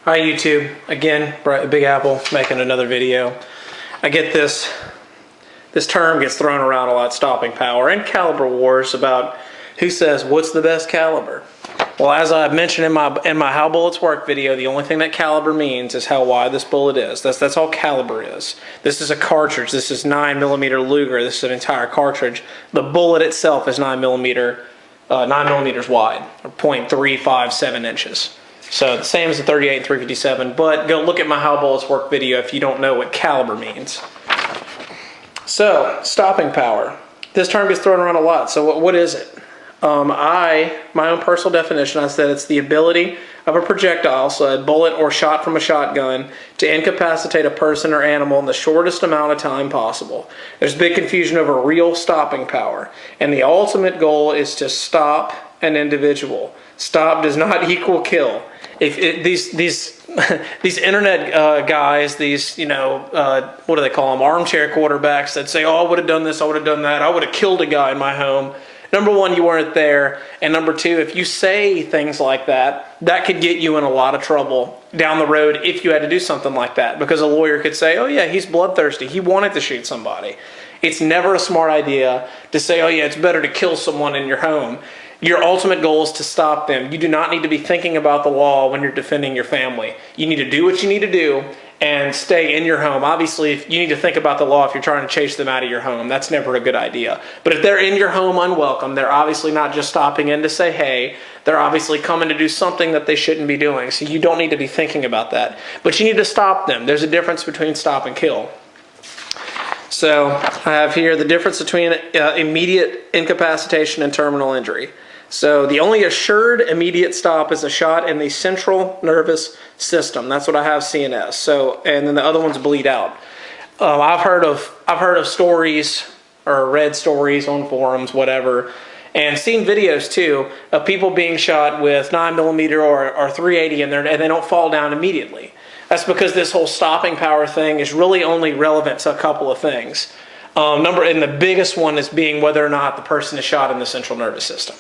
Hi YouTube, again, Big Apple making another video. I get this term gets thrown around a lot, stopping power, and caliber wars about who says what's the best caliber. Well, as I mentioned in my How Bullets Work video, the only thing that caliber means is how wide this bullet is. That's all caliber is. This is a cartridge. This is 9mm Luger. This is an entire cartridge. The bullet itself is 9 millimeters wide, or 0.357 inches. So the same as the 38 and 357, but go look at my How Bullets Work video if you don't know what caliber means. So, stopping power. This term gets thrown around a lot, so what is it? My own personal definition, I said it's the ability of a projectile, so a bullet or shot from a shotgun, to incapacitate a person or animal in the shortest amount of time possible. There's big confusion over real stopping power, and the ultimate goal is to stop an individual. Stop does not equal kill. These internet guys, these, what do they call them, armchair quarterbacks that say, oh, I would have done this, I would have done that, I would have killed a guy in my home. Number one, you weren't there, and number two, if you say things like that, that could get you in a lot of trouble down the road if you had to do something like that, because a lawyer could say, oh yeah, he's bloodthirsty, he wanted to shoot somebody. It's never a smart idea to say, oh yeah, it's better to kill someone in your home. Your ultimate goal is to stop them. You do not need to be thinking about the law when you're defending your family. You need to do what you need to do and stay in your home. Obviously, you need to think about the law if you're trying to chase them out of your home. That's never a good idea. But if they're in your home unwelcome, they're obviously not just stopping in to say hey. They're obviously coming to do something that they shouldn't be doing. So you don't need to be thinking about that. But you need to stop them. There's a difference between stop and kill. So I have here the difference between immediate incapacitation and terminal injury. So the only assured immediate stop is a shot in the central nervous system. That's what I have, CNS. So, and then the other ones bleed out. I've heard of stories or read stories on forums, whatever, and seen videos too of people being shot with 9mm or 380 and they don't fall down immediately. That's because this whole stopping power thing is really only relevant to a couple of things. And the biggest one is being whether or not the person is shot in the central nervous system.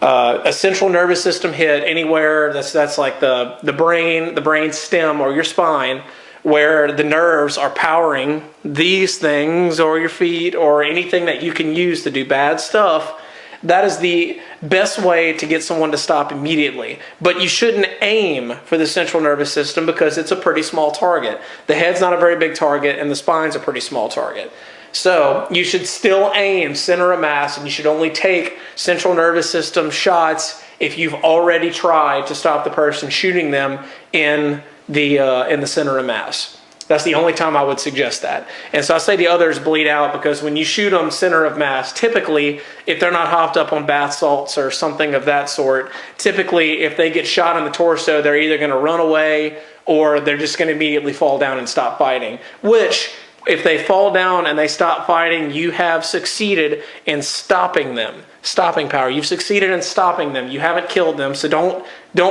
A central nervous system hit anywhere that's like the brain stem or your spine, where the nerves are powering these things or your feet or anything that you can use to do bad stuff. That is the best way to get someone to stop immediately. But you shouldn't aim for the central nervous system because it's a pretty small target. The head's not a very big target and the spine's a pretty small target. So you should still aim center of mass, and you should only take central nervous system shots if you've already tried to stop the person shooting them in the center of mass. That's the only time I would suggest that. And so I say the others bleed out because when you shoot them center of mass, typically, if they're not hopped up on bath salts or something of that sort, typically if they get shot in the torso, they're either going to run away or they're just going to immediately fall down and stop fighting, which, if they fall down and they stop fighting, you have succeeded in stopping them. Stopping power. You've succeeded in stopping them. You haven't killed them. So don't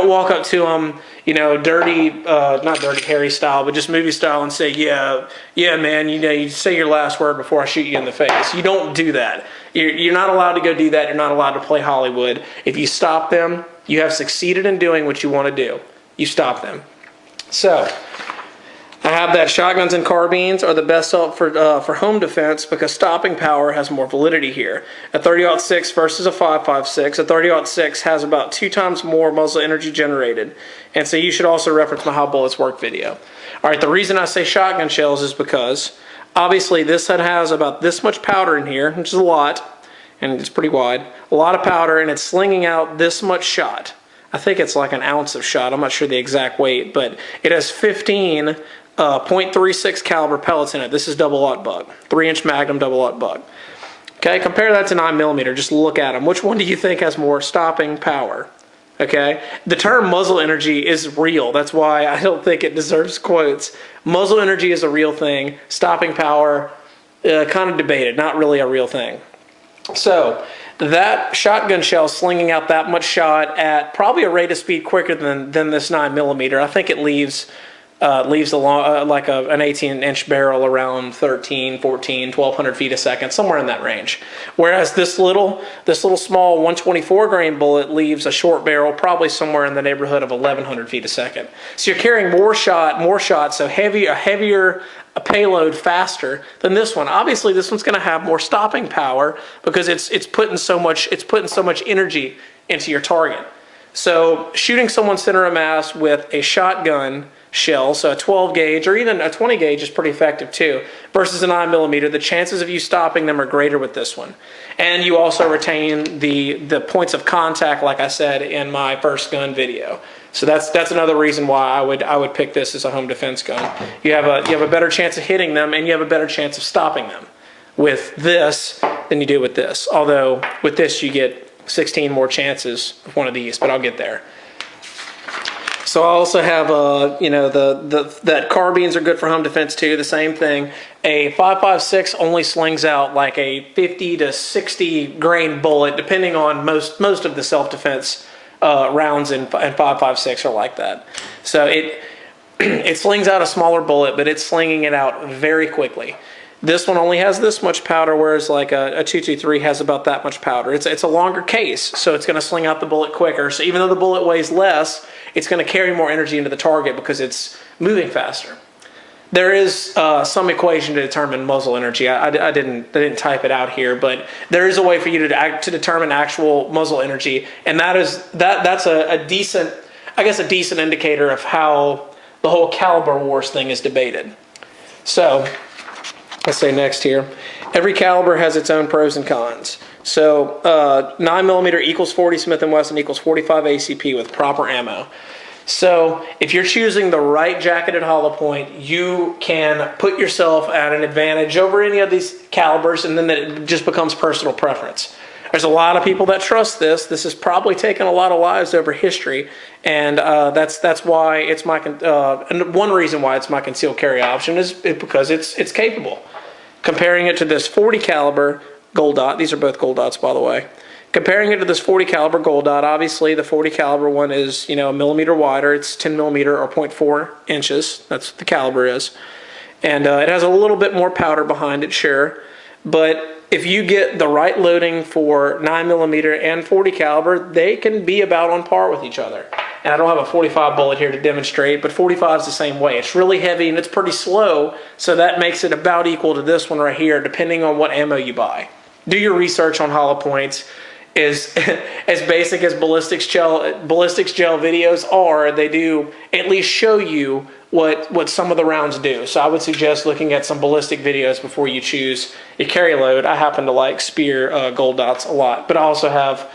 walk up to them, dirty, not Dirty Harry style, but just movie style and say, yeah, man, you say your last word before I shoot you in the face. You don't do that. You're not allowed to go do that. You're not allowed to play Hollywood. If you stop them, you have succeeded in doing what you want to do. You stop them. So I have that shotguns and carbines are the best help for home defense because stopping power has more validity here. A 30-06 versus a 5.56, a 30-06 has about 2 times more muzzle energy generated. And so you should also reference my How Bullets Work video. All right, the reason I say shotgun shells is because obviously this head has about this much powder in here, which is a lot, and it's pretty wide. A lot of powder, and it's slinging out this much shot. I think it's like an ounce of shot. I'm not sure the exact weight, but it has 15 .36 caliber pellets in it. This is double-aught bug, 3-inch Magnum double-aught bug. Okay, compare that to 9mm. Just look at them. Which one do you think has more stopping power? Okay, the term muzzle energy is real. That's why I don't think it deserves quotes. Muzzle energy is a real thing. Stopping power, kind of debated, not really a real thing. So that shotgun shell slinging out that much shot at probably a rate of speed quicker than this 9mm. I think it leaves leaves like an 18-inch barrel around 13, 14, 1,200 feet a second, somewhere in that range. Whereas this little small 124 grain bullet leaves a short barrel probably somewhere in the neighborhood of 1,100 feet a second. So you're carrying more shot, so a heavier payload faster than this one. Obviously, this one's going to have more stopping power because it's putting so much energy into your target. So shooting someone center of mass with a shotgun shell, so a 12 gauge or even a 20 gauge is pretty effective too, versus a 9mm, the chances of you stopping them are greater with this one. And you also retain the points of contact, like I said in my first gun video. So that's another reason why I would pick this as a home defense gun. You have a better chance of hitting them, and you have a better chance of stopping them with this than you do with this. Although with this you get 16 more chances of one of these, but I'll get there. So I also have that carbines are good for home defense too. The same thing. A 5.56 only slings out like a 50 to 60 grain bullet, depending on most of the self-defense rounds in 5.56 are like that. So it slings out a smaller bullet, but it's slinging it out very quickly. This one only has this much powder, whereas like a 223 has about that much powder. It's a longer case, so it's going to sling out the bullet quicker. So even though the bullet weighs less, it's going to carry more energy into the target because it's moving faster. There is some equation to determine muzzle energy. I didn't type it out here, but there is a way for you to determine actual muzzle energy, and that's a decent indicator of how the whole caliber wars thing is debated. So let's say next here, every caliber has its own pros and cons. So 9mm equals 40 Smith & Wesson equals 45 ACP with proper ammo. So if you're choosing the right jacketed hollow point, you can put yourself at an advantage over any of these calibers, and then it just becomes personal preference. There's a lot of people that trust this. This has probably taken a lot of lives over history, and that's why it's my and one reason why it's my concealed carry option is because it's capable. Comparing it to this 40 caliber gold dot, these are both gold dots by the way. Comparing it to this 40 caliber gold dot, obviously the 40 caliber one is a millimeter wider. It's 10mm or 0.4 inches. That's what the caliber is, and it has a little bit more powder behind it, sure, but if you get the right loading for 9mm and 40 caliber, they can be about on par with each other. And I don't have a 45 bullet here to demonstrate, but 45 is the same way. It's really heavy and it's pretty slow, so that makes it about equal to this one right here, depending on what ammo you buy. Do your research on hollow points. As basic as ballistics gel videos are, they do at least show you what some of the rounds do. So I would suggest looking at some ballistic videos before you choose your carry load. I happen to like Spear gold dots a lot, but I also have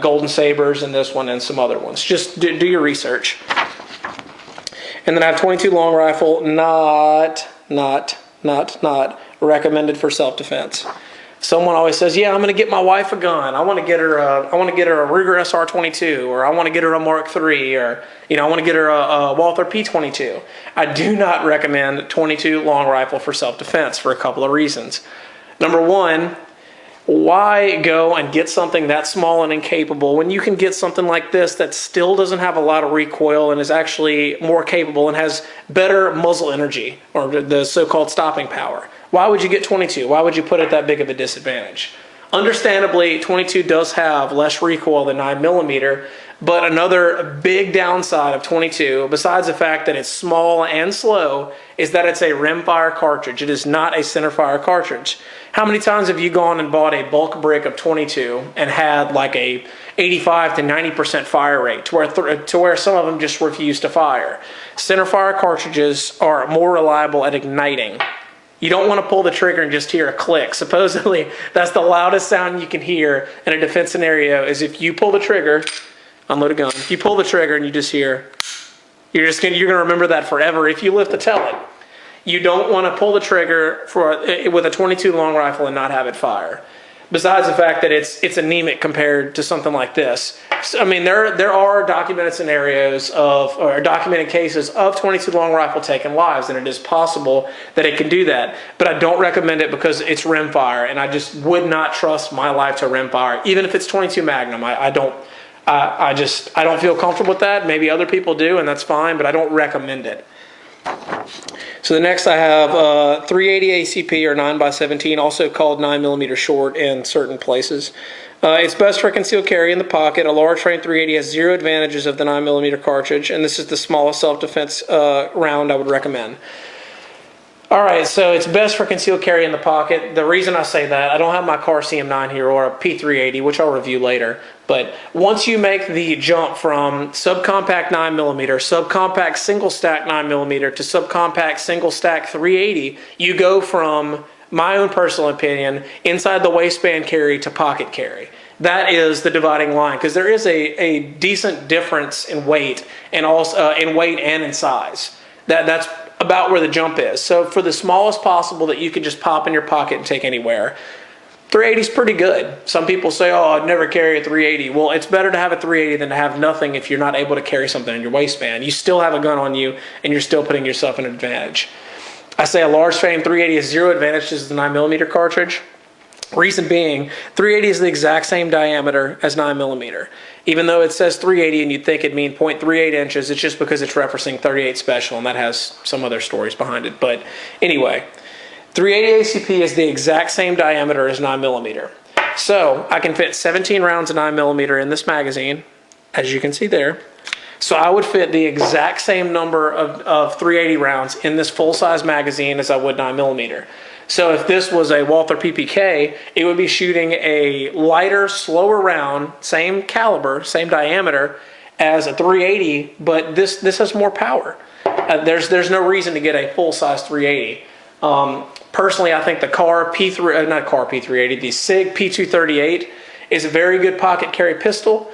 golden sabers in this one and some other ones. Just do your research. And then I have 22 long rifle, not recommended for self-defense. Someone always says, "Yeah, I'm going to get my wife a gun. I want to get her a Ruger SR22, or I want to get her a Mark III, or I want to get her a Walther P22." I do not recommend 22 long rifle for self-defense for a couple of reasons. Number one, why go and get something that small and incapable when you can get something like this that still doesn't have a lot of recoil and is actually more capable and has better muzzle energy, or the so-called stopping power? Why would you get 22? Why would you put it that big of a disadvantage? Understandably, 22 does have less recoil than 9mm, but another big downside of 22, besides the fact that it's small and slow, is that it's a rimfire cartridge. It is not a centerfire cartridge. How many times have you gone and bought a bulk brick of 22 and had like a 85 to 90% fire rate to where some of them just refuse to fire? Centerfire cartridges are more reliable at igniting. You don't want to pull the trigger and just hear a click. Supposedly, that's the loudest sound you can hear in a defense scenario, is if you pull the trigger, unload a gun, if you pull the trigger and you just hear, you're going to remember that forever if you live to tell it. You don't want to pull the trigger with a 22 long rifle and not have it fire. Besides the fact that it's anemic compared to something like this. So, I mean, there are documented scenarios or documented cases of 22 long rifle taking lives, and it is possible that it can do that. But I don't recommend it because it's rimfire, and I just would not trust my life to rimfire, even if it's 22 Magnum. I don't feel comfortable with that. Maybe other people do, and that's fine, but I don't recommend it. So the next I have 380 ACP or 9x17, also called 9mm short in certain places. It's best for concealed carry in the pocket. A large frame 380 has zero advantages of the 9mm cartridge, and this is the smallest self-defense round I would recommend. All right, so it's best for concealed carry in the pocket. The reason I say that, I don't have my car CM9 here or a P380, which I'll review later. But once you make the jump from subcompact 9mm, subcompact single stack 9mm to subcompact single stack 380, you go from, my own personal opinion, inside the waistband carry to pocket carry. That is the dividing line, because there is a decent difference in weight and also in weight and in size. That's about where the jump is. So for the smallest possible that you can just pop in your pocket and take anywhere, 380 is pretty good. Some people say, oh, I'd never carry a 380. Well, it's better to have a 380 than to have nothing if you're not able to carry something in your waistband. You still have a gun on you, and you're still putting yourself in an advantage. I say a large frame 380 has zero advantages to the 9mm cartridge. Reason being, 380 is the exact same diameter as 9mm. Even though it says 380 and you'd think it'd mean 0.38 inches, it's just because it's referencing 38 special, and that has some other stories behind it. But anyway, 380 ACP is the exact same diameter as 9mm. So I can fit 17 rounds of 9mm in this magazine, as you can see there. So I would fit the exact same number of 380 rounds in this full-size magazine as I would 9mm. So if this was a Walther PPK, it would be shooting a lighter, slower round, same caliber, same diameter as a 380, but this has more power. There's no reason to get a full-size 380. Personally, I think the the SIG P238 is a very good pocket carry pistol.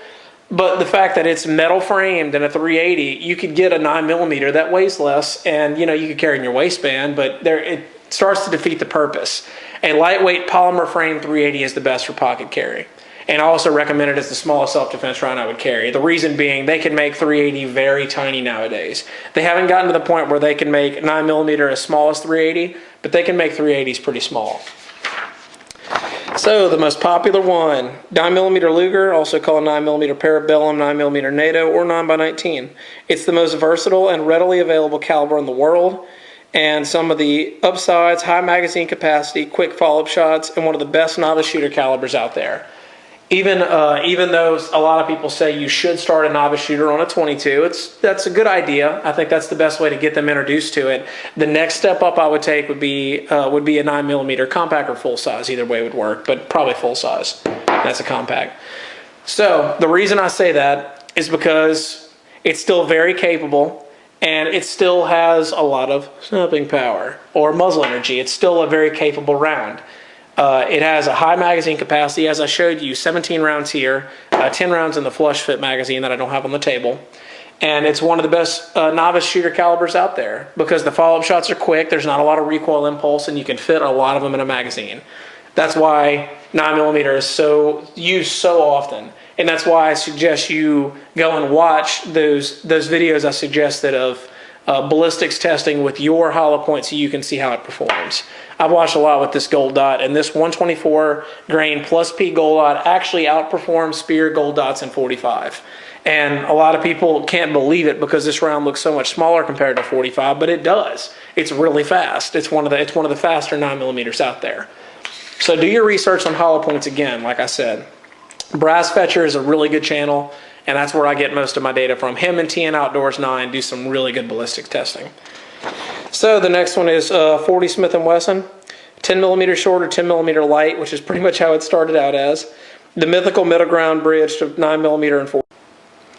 But the fact that it's metal framed and a 380, you could get a 9mm that weighs less, and you could carry in your waistband, but it starts to defeat the purpose. A lightweight polymer frame 380 is the best for pocket carry. And I also recommend it as the smallest self-defense round I would carry. The reason being, they can make 380 very tiny nowadays. They haven't gotten to the point where they can make 9mm as small as 380, but they can make 380s pretty small. So the most popular one, 9mm Luger, also called 9mm Parabellum, 9mm NATO, or 9x19. It's the most versatile and readily available caliber in the world, and some of the upsides, high magazine capacity, quick follow-up shots, and one of the best novice shooter calibers out there. Even though a lot of people say you should start a novice shooter on a 22, that's a good idea. I think that's the best way to get them introduced to it. The next step up I would take would be a 9mm compact or full size. Either way would work, but probably full size. That's a compact. So the reason I say that is because it's still very capable, and it still has a lot of snapping power or muzzle energy. It's still a very capable round. It has a high magazine capacity, as I showed you, 17 rounds here, 10 rounds in the flush fit magazine that I don't have on the table. And it's one of the best novice shooter calibers out there because the follow-up shots are quick, there's not a lot of recoil impulse, and you can fit a lot of them in a magazine. That's why 9mm is used so often. And that's why I suggest you go and watch those videos I suggested of ballistics testing with your hollow point so you can see how it performs. I've watched a lot with this gold dot, and this 124 grain plus P gold dot actually outperforms Spear gold dots in 45. And a lot of people can't believe it because this round looks so much smaller compared to 45, but it does. It's really fast. It's one of the faster 9mm out there. So do your research on hollow points again, like I said. Brass Fetcher is a really good channel, and that's where I get most of my data from. Him and TN Outdoors 9 do some really good ballistic testing. So the next one is 40 Smith & Wesson, 10mm short or 10mm light, which is pretty much how it started out as. The mythical middle ground bridge to 9mm and 40.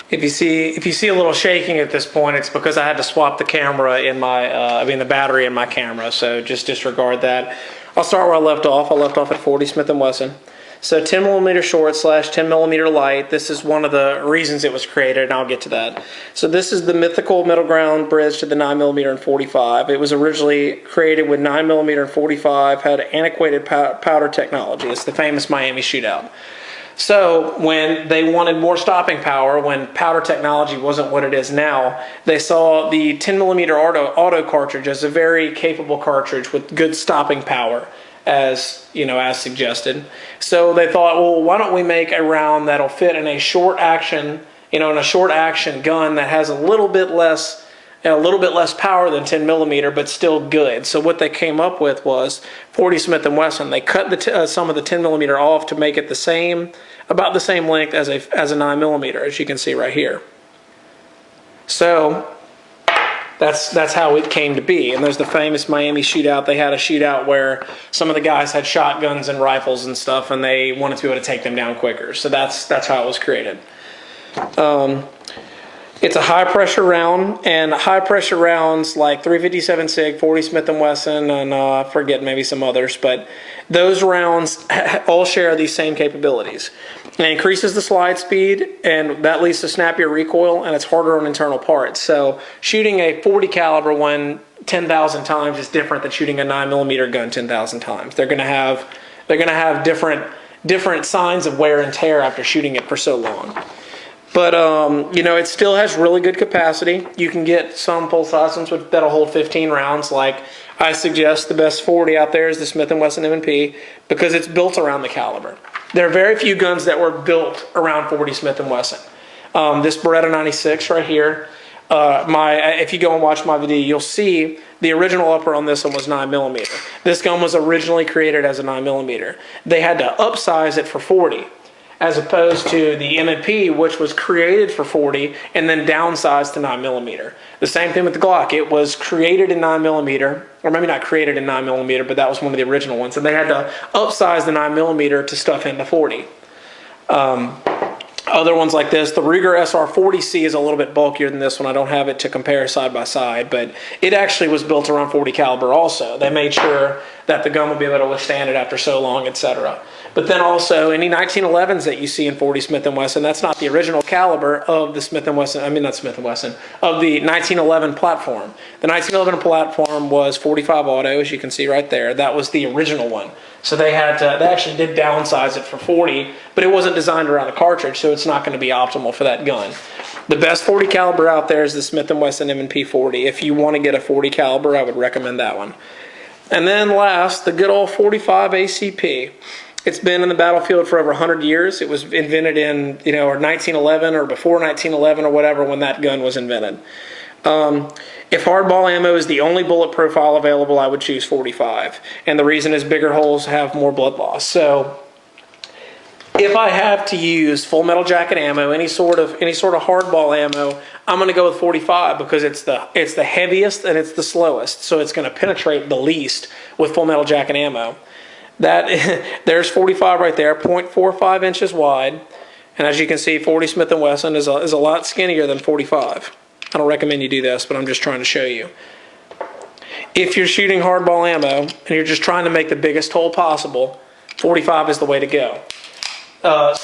If you see a little shaking at this point, it's because I had to swap the camera in my, the battery in my camera, so just disregard that. I'll start where I left off. I left off at 40 Smith & Wesson. So 10mm short / 10mm light, this is one of the reasons it was created, and I'll get to that. So this is the mythical middle ground bridge to the 9mm and 45. It was originally created with 9mm and 45, had antiquated powder technology. It's the famous Miami shootout. So when they wanted more stopping power, when powder technology wasn't what it is now, they saw the 10mm auto cartridge as a very capable cartridge with good stopping power, as suggested. So they thought, well, why don't we make a round that'll fit in a short action, in a short action gun that has a little bit less and a little bit less power than 10 millimeter, but still good. So what they came up with was 40 Smith & Wesson. They cut some of the 10 millimeter off to make it the same, about the same length as a 9 millimeter, as you can see right here. So that's how it came to be. And there's the famous Miami shootout. They had a shootout where some of the guys had shotguns and rifles and stuff, and they wanted to be able to take them down quicker. So that's how it was created. It's a high pressure round, and high pressure rounds like 357 SIG, 40 Smith & Wesson, and I forget maybe some others, but those rounds all share these same capabilities. It increases the slide speed, and that leads to snappier recoil, and it's harder on internal parts. So shooting a 40 caliber one 10,000 times is different than shooting a 9 millimeter gun 10,000 times. They're going to have different signs of wear and tear after shooting it for so long. But, you know, it still has really good capacity. You can get some full-size ones that'll hold 15 rounds. Like I suggest the best 40 out there is the Smith & Wesson M&P because it's built around the caliber. There are very few guns that were built around 40 Smith & Wesson. This Beretta 96 right here, if you go and watch my video, you'll see the original upper on this one was 9 millimeter. This gun was originally created as a 9 millimeter. They had to upsize it for 40. As opposed to the M&P, which was created for 40 and then downsized to 9 millimeter. The same thing with the Glock. It was created in 9 millimeter, or maybe not created in 9 millimeter, but that was one of the original ones. And they had to upsize the 9 millimeter to stuff into 40. Other ones like this, the Ruger SR40C is a little bit bulkier than this one. I don't have it to compare side by side, but it actually was built around 40 caliber also. They made sure that the gun would be able to withstand it after so long, etc. But then also any 1911s that you see in 40 Smith & Wesson, that's not the original caliber of the Smith & Wesson, I mean not Smith & Wesson, of the 1911 platform. The 1911 platform was 45 auto, as you can see right there. That was the original one. So they actually did downsize it for 40, but it wasn't designed around a cartridge, so it's not going to be optimal for that gun. The best 40 caliber out there is the Smith & Wesson M&P 40. If you want to get a 40 caliber, I would recommend that one. And then last, the good old 45 ACP. It's been in the battlefield for over 100 years. It was invented in, you know, 1911 or before 1911 or whatever when that gun was invented. If hardball ammo is the only bullet profile available, I would choose 45. And the reason is bigger holes have more blood loss. So if I have to use full metal jacket ammo, any sort of hardball ammo, I'm going to go with 45 because it's the heaviest and it's the slowest. So it's going to penetrate the least with full metal jacket ammo. There's 45 right there, 0.45 inches wide. And as you can see, 40 Smith & Wesson is a lot skinnier than 45. I don't recommend you do this, but I'm just trying to show you. If you're shooting hardball ammo and you're just trying to make the biggest hole possible, 45 is the way to go.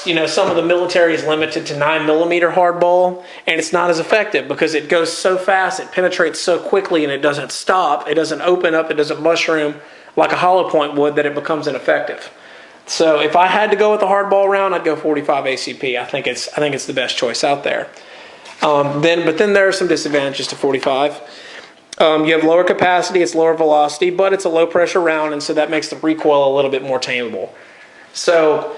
You know, some of the military is limited to 9 millimeter hardball, and it's not as effective because it goes so fast, it penetrates so quickly, and it doesn't stop, it doesn't open up, it doesn't mushroom like a hollow point would, that it becomes ineffective. So if I had to go with a hardball round, I'd go 45 ACP. I think it's the best choice out there. But then there are some disadvantages to 45. You have lower capacity, it's lower velocity, but it's a low pressure round, and so that makes the recoil a little bit more tameable. So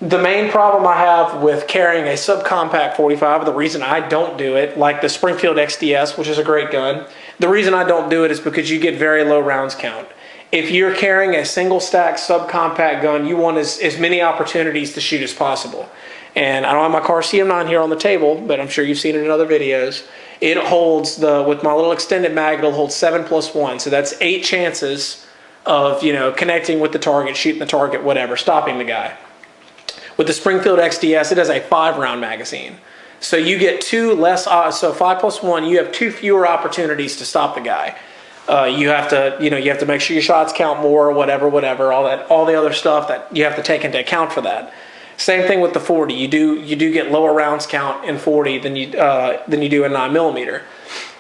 the main problem I have with carrying a subcompact 45, the reason I don't do it, like the Springfield XDS, which is a great gun, the reason I don't do it is because you get very low rounds count. If you're carrying a single stack subcompact gun, you want as many opportunities to shoot as possible. And I don't have my car CM9 here on the table, but I'm sure you've seen it in other videos. It holds, with my little extended mag, it'll hold 7+1. So that's 8 chances of, you know, connecting with the target, shooting the target, whatever, stopping the guy. With the Springfield XDS, it has a 5-round magazine. So you get 2 less, so 5+1, you have 2 fewer opportunities to stop the guy. You have to make sure your shots count more, whatever, all the other stuff that you have to take into account for that. Same thing with the 40. You do get lower rounds count in 40 than you do in 9 millimeter.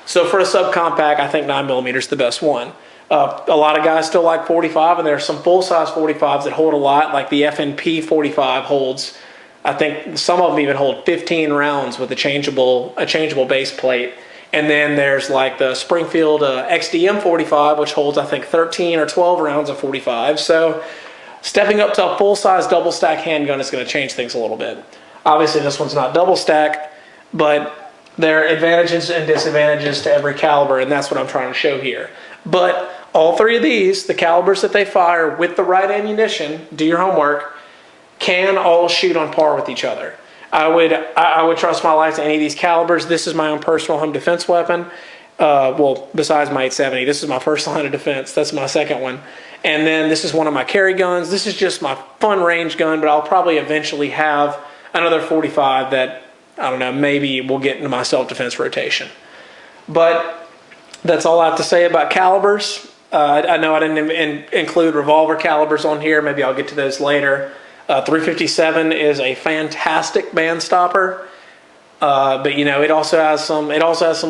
So for a subcompact, I think 9 millimeter is the best one. A lot of guys still like 45, and there are some full-size 45s that hold a lot, like the FNP 45 holds. I think some of them even hold 15 rounds with a changeable base plate. And then there's like the Springfield XDM 45, which holds, I think, 13 or 12 rounds of 45. So stepping up to a full-size double-stack handgun is going to change things a little bit. Obviously, this one's not double-stack, but There are advantages and disadvantages to every caliber, and that's what I'm trying to show here. But all three of these, the calibers that they fire with the right ammunition, do your homework, can all shoot on par with each other. I would trust my life to any of these calibers. This is my own personal home defense weapon. Well, besides my 870, this is my first line of defense. That's my second one. And then this is one of my carry guns. This is just my fun range gun, but I'll probably eventually have another 45 that, I don't know, maybe will get into my self-defense rotation. But that's all I have to say about calibers. I know I didn't include revolver calibers on here. Maybe I'll get to those later. 357 is a fantastic band stopper, but you know it also has some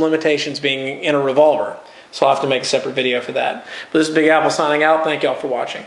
limitations being in a revolver. So I'll have to make a separate video for that. But this is Big Apple signing out. Thank y'all for watching.